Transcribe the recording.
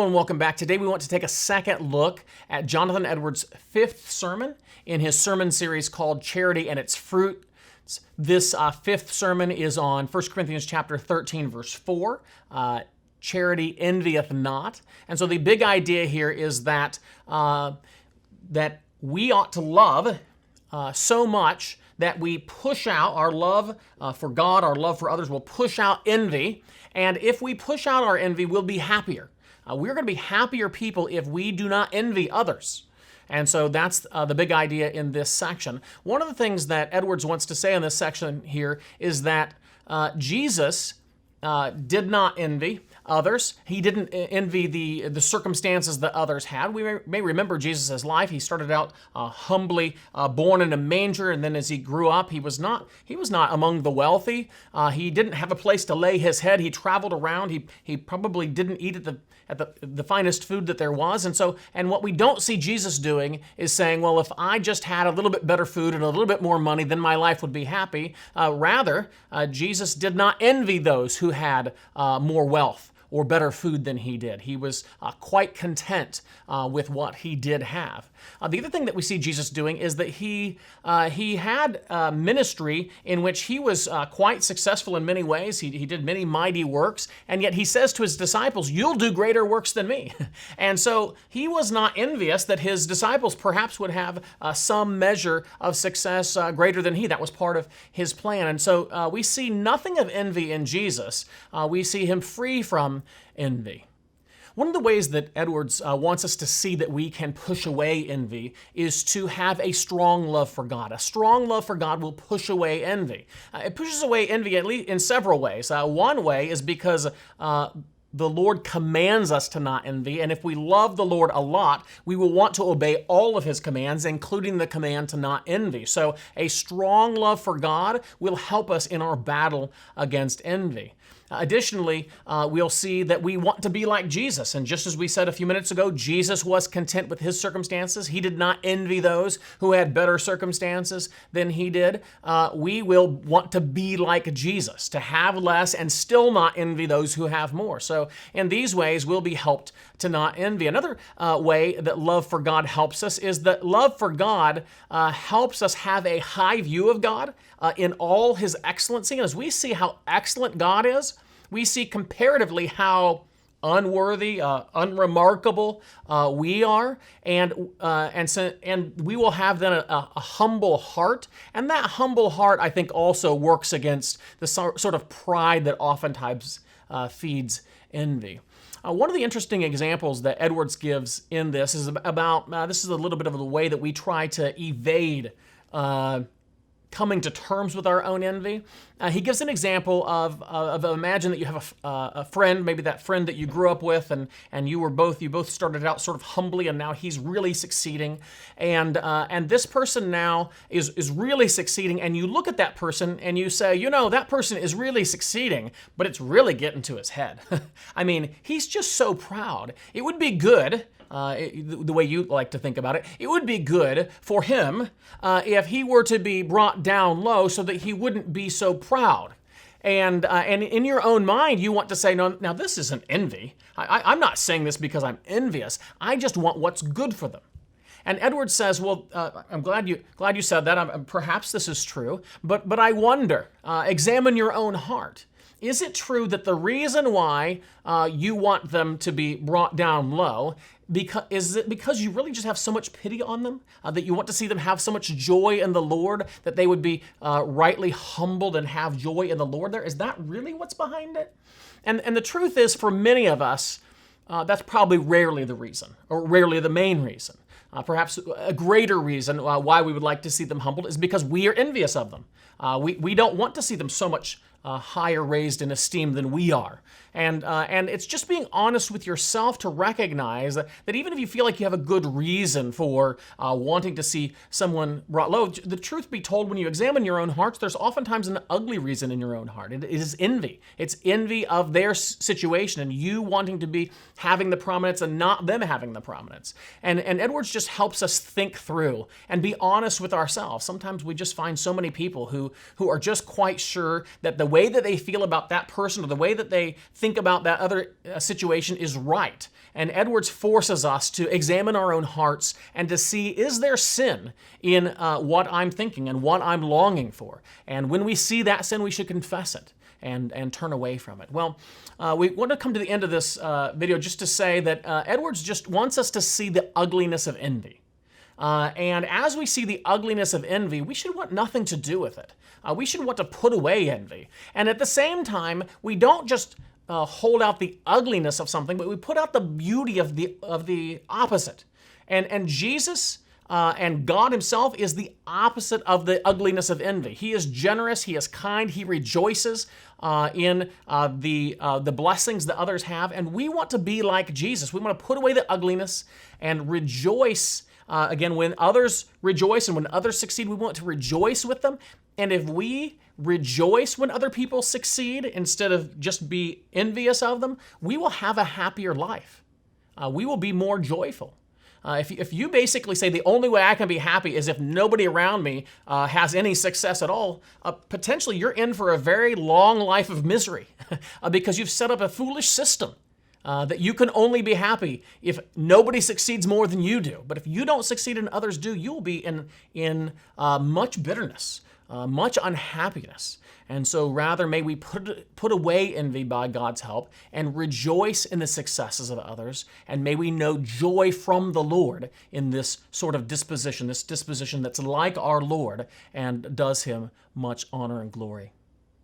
and welcome back. Today we want to take a second look at Jonathan Edwards' fifth sermon in his sermon series called Charity and Its Fruit. This fifth sermon is on 1 Corinthians chapter 13, verse 4. Charity envieth not. And so the big idea here is that we ought to love so much that we push out our love for God, our love for others will push out envy. And if we push out our envy, we'll be happier. We're going to be happier people if we do not envy others. And so that's the big idea in this section. One of the things that Edwards wants to say in this section here is that Jesus did not envy others. He didn't envy the circumstances that others had. We may remember Jesus' life. He started out humbly born in a manger, and then as he grew up, he was not among the wealthy. He didn't have a place to lay his head. He traveled around. He probably didn't eat at the finest food that there was. And what we don't see Jesus doing is saying, well, if I just had a little bit better food and a little bit more money, then my life would be happy. Rather, Jesus did not envy those who had more wealth or better food than he did. He was quite content with what he did have. The other thing that we see Jesus doing is that he had ministry in which he was quite successful in many ways. He did many mighty works, and yet he says to his disciples, "You'll do greater works than me." And so he was not envious that his disciples perhaps would have some measure of success greater than he. That was part of his plan. And so we see nothing of envy in Jesus. We see him free from envy. One of the ways that Edwards wants us to see that we can push away envy is to have a strong love for God. A strong love for God will push away envy. It pushes away envy at least in several ways. One way is because the Lord commands us to not envy, and if we love the Lord a lot, we will want to obey all of his commands, including the command to not envy. So a strong love for God will help us in our battle against envy. Additionally, we'll see that we want to be like Jesus. And just as we said a few minutes ago, Jesus was content with his circumstances. He did not envy those who had better circumstances than he did. We will want to be like Jesus, to have less and still not envy those who have more. So in these ways, we'll be helped to not envy. Another way that love for God helps us is that love for God helps us have a high view of God in all his excellency. And as we see how excellent God is, we see comparatively how unworthy, unremarkable we are, and we will have then a humble heart, and that humble heart, I think, also works against the sort of pride that oftentimes feeds envy. One of the interesting examples that Edwards gives in this is about this is a little bit of the way that we try to evade coming to terms with our own envy. He gives an example of imagine that you have a friend, maybe that friend that you grew up with, and you both started out sort of humbly, and now he's really succeeding, and this person now is really succeeding, and you look at that person and you say, that person is really succeeding, but it's really getting to his head. I mean, he's just so proud. It would be good. The way you like to think about it, it would be good for him if he were to be brought down low so that he wouldn't be so proud. And in your own mind, you want to say, no, now this isn't envy. I'm not saying this because I'm envious. I just want what's good for them. And Edwards says, well, I'm glad you said that. Perhaps this is true, but I wonder, examine your own heart. Is it true that the reason why you want them to be brought down low is it because you really just have so much pity on them, that you want to see them have so much joy in the Lord, that they would be rightly humbled and have joy in the Lord there? Is that really what's behind it? And the truth is, for many of us, that's probably rarely the reason, or rarely the main reason. Perhaps a greater reason why we would like to see them humbled is because we are envious of them. We don't want to see them so much higher raised in esteem than we are. And it's just being honest with yourself to recognize that even if you feel like you have a good reason for wanting to see someone brought low, the truth be told, when you examine your own hearts, there's oftentimes an ugly reason in your own heart. It is envy. It's envy of their situation and you wanting to be having the prominence and not them having the prominence. And Edwards just helps us think through and be honest with ourselves. Sometimes we just find so many people who are just quite sure that the way that they feel about that person or the way that they think about that other situation is right. And Edwards forces us to examine our own hearts and to see, is there sin in what I'm thinking and what I'm longing for? And when we see that sin, we should confess it and turn away from it. Well, we want to come to the end of this video just to say that Edwards just wants us to see the ugliness of envy. And as we see the ugliness of envy, we should want nothing to do with it. We should want to put away envy. And at the same time, we don't just hold out the ugliness of something, but we put out the beauty of the opposite. And Jesus and God himself is the opposite of the ugliness of envy. He is generous, he is kind, he rejoices in the blessings that others have. And we want to be like Jesus. We want to put away the ugliness and rejoice. Again, when others rejoice and when others succeed, we want to rejoice with them. And if we rejoice when other people succeed instead of just be envious of them, we will have a happier life. We will be more joyful. If you basically say the only way I can be happy is if nobody around me has any success at all, potentially you're in for a very long life of misery because you've set up a foolish system. That you can only be happy if nobody succeeds more than you do. But if you don't succeed and others do, you'll be in much bitterness, much unhappiness. And so rather may we put away envy by God's help and rejoice in the successes of others. And may we know joy from the Lord in this sort of disposition, this disposition that's like our Lord and does him much honor and glory.